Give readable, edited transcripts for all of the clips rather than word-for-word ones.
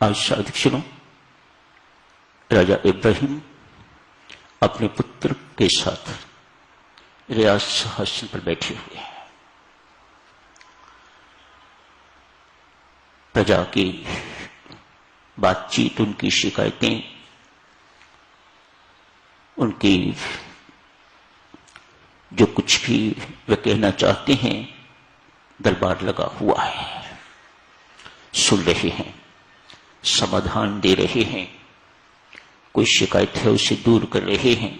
आज शादी सुनो, राजा इब्राहिम अपने पुत्र के साथ रियाज सिंहासन पर बैठे हुए हैं। प्रजा की बातचीत, उनकी शिकायतें, उनकी जो कुछ भी वे कहना चाहते हैं, दरबार लगा हुआ है, सुन रहे हैं, समाधान दे रहे हैं। कोई शिकायत है उसे दूर कर रहे हैं,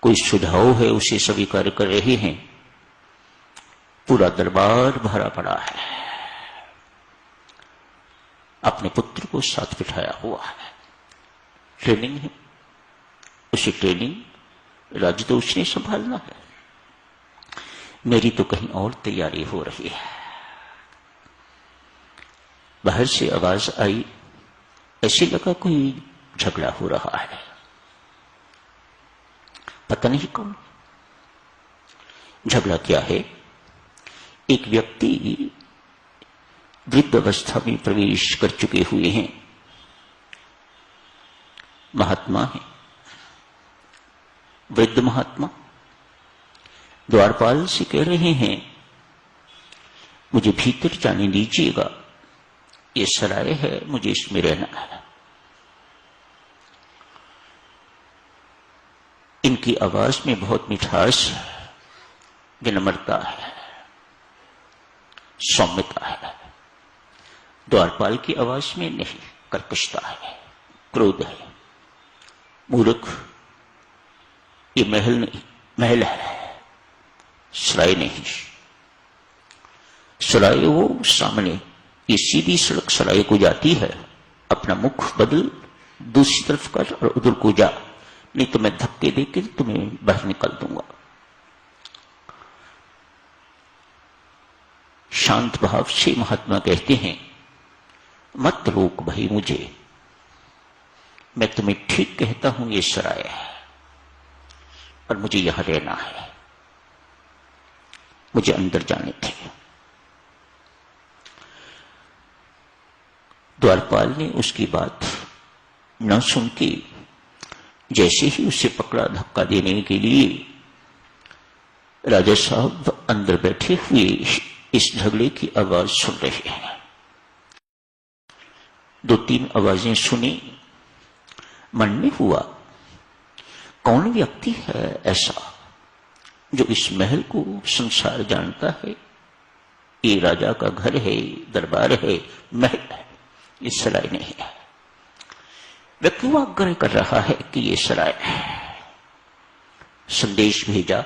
कोई सुझाव है उसे स्वीकार कर रहे हैं। पूरा दरबार भरा पड़ा है, अपने पुत्र को साथ बिठाया हुआ है। ट्रेनिंग है, उसे ट्रेनिंग राज्य तो उसने संभालना है। मेरी तो कहीं और तैयारी हो रही है। बाहर से आवाज आई, ऐसे लगा कोई झगड़ा हो रहा है, पता नहीं कौन। झगड़ा क्या है? एक व्यक्ति वृद्ध अवस्था में प्रवेश कर चुके हुए हैं, महात्मा है, वृद्ध महात्मा द्वारपाल से कह रहे हैं, मुझे भीतर जाने दीजिएगा, ये सराय है, मुझे इसमें रहना है। इनकी आवाज में बहुत मिठास है, विनम्रता है, सौम्यता है। द्वारपाल की आवाज में नहीं, कर्कशता है, क्रोध है। मूर्ख, ये महल नहीं, महल है, सराय नहीं। सराय वो सामने, ये सीधी सड़क सराय को जाती है। अपना मुख बदल, दूसरी तरफ कर और उधर को जा, नहीं तो मैं धक्के देकर तुम्हें बाहर निकाल दूंगा। शांत भाव से महात्मा कहते हैं, मत रोक भाई मुझे, मैं तुम्हें ठीक कहता हूं, ये सराय है और मुझे यहां रहना है, मुझे अंदर जाने थे। द्वारपाल ने उसकी बात न सुन के जैसे ही उसे पकड़ा धक्का देने के लिए, राजा साहब अंदर बैठे हुए इस झगड़े की आवाज सुन रहे हैं। दो तीन आवाजें सुनी, मन में हुआ, कौन व्यक्ति है ऐसा जो इस महल को संसार जानता है? ये राजा का घर है, दरबार है, महल है, ये सराय नहीं है। व्यक्ति आग्रह कर रहा है कि ये सराय है। संदेश भेजा,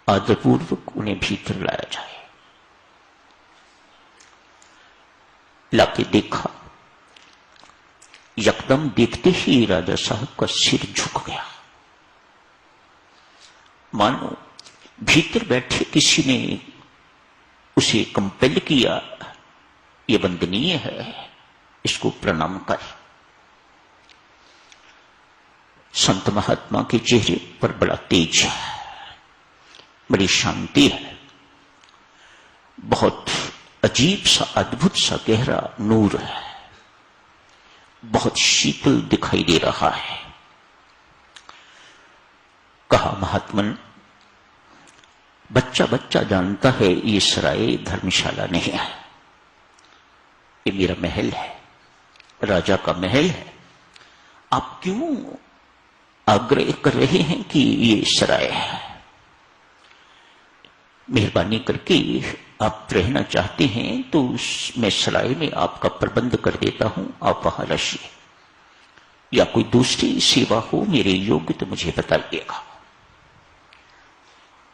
आदरपूर्वक उन्हें भीतर लाया जाए। लाके देखा, यकदम देखते ही राजा साहब का सिर झुक गया, मानो भीतर बैठे किसी ने उसे कंपेल किया, ये वंदनीय है, इसको प्रणाम कर। संत महात्मा के चेहरे पर बड़ा तेज है, बड़ी शांति है, बहुत अजीब सा, अद्भुत सा गहरा नूर है, बहुत शीतल दिखाई दे रहा है। कहा, महात्मन, बच्चा बच्चा जानता है ये सराय धर्मशाला नहीं है, ये मेरा महल है, राजा का महल है। आप क्यों आग्रह कर रहे हैं कि ये सराय है? मेहरबानी करके आप रहना चाहते हैं तो मैं सराय में आपका प्रबंध कर देता हूं, आप वहां रहिए, या कोई दूसरी सेवा हो मेरे योग्य तो मुझे बताइएगा।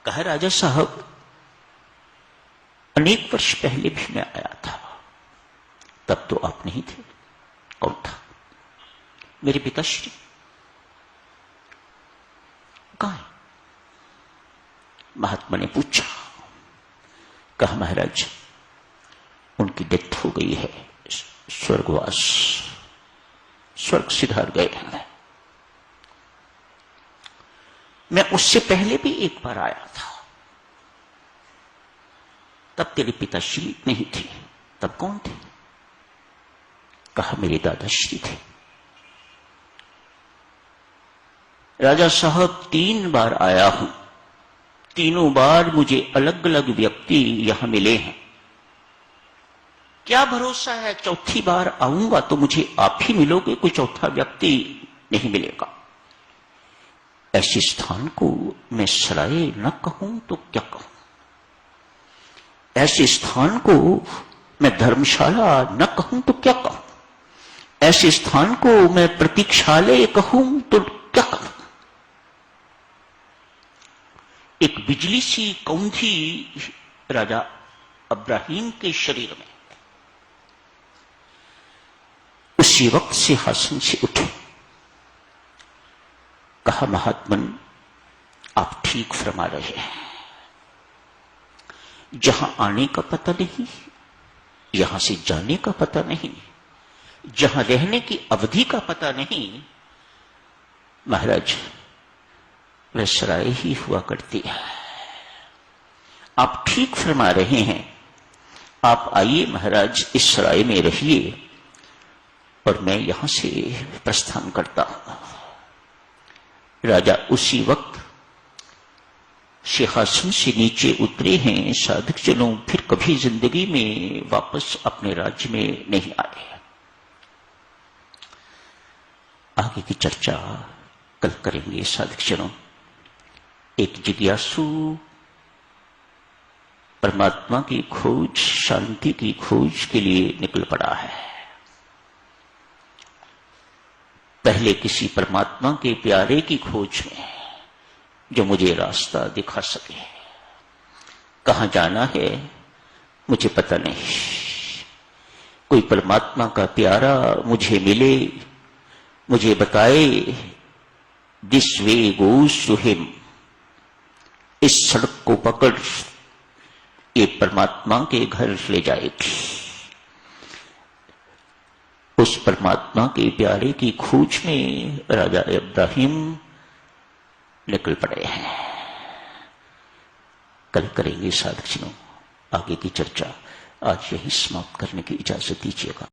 कहा, राजा साहब, अनेक वर्ष पहले भी मैं आया था, तब तो आप नहीं थे। कौन था? मेरे पिताश्री। कहां है? महात्मा ने पूछा। कहा, महाराज, उनकी डेथ हो गई है, स्वर्गवास, स्वर्ग सिधार गए हैं। मैं उससे पहले भी एक बार आया था, तब तेरे पिताश्री नहीं थे, तब कौन थे? कहा मेरे दादाश्री थे। राजा साहब 3 बार आया हूं, तीनों बार मुझे अलग अलग व्यक्ति यहां मिले हैं। क्या भरोसा है चौथी बार आऊंगा तो मुझे आप ही मिलोगे, कोई चौथा व्यक्ति नहीं मिलेगा। ऐसे स्थान को मैं सराय न कहूं तो क्या कहूं, ऐसे स्थान को मैं धर्मशाला न कहूं तो क्या कहूं, ऐसे स्थान को मैं प्रतीक्षालय कहूं तो क्या कहूं। एक बिजली सी कौंधी राजा अब्राहीम के शरीर में। उसी वक्त सिंहासन से उठे, कहा महात्मन आप ठीक फरमा रहे हैं, जहां आने का पता नहीं, यहां से जाने का पता नहीं, जहां रहने की अवधि का पता नहीं, महाराज वह सराय ही हुआ करती है। आप ठीक फरमा रहे हैं, आप आइए महाराज इस सराय में रहिए और मैं यहां से प्रस्थान करता हूं। राजा उसी वक्त सिंहासन से नीचे उतरे हैं। साधक जनों फिर कभी जिंदगी में वापस अपने राज्य में नहीं आए। आगे की चर्चा कल करेंगे साधक जनों। एक जिज्ञासु परमात्मा की खोज, शांति की खोज के लिए निकल पड़ा है। पहले किसी परमात्मा के प्यारे की खोज में जो मुझे रास्ता दिखा सके। कहां जाना है मुझे पता नहीं, कोई परमात्मा का प्यारा मुझे मिले, मुझे बताए this way goes to him, इस सड़क को पकड़ ये परमात्मा के घर ले जाएगी। उस परमात्मा के प्यारे की खोज में राजा इब्राहिम निकल पड़े हैं। कल करेंगे साधक जनों आगे की चर्चा। आज यही समाप्त करने की इजाजत दीजिएगा।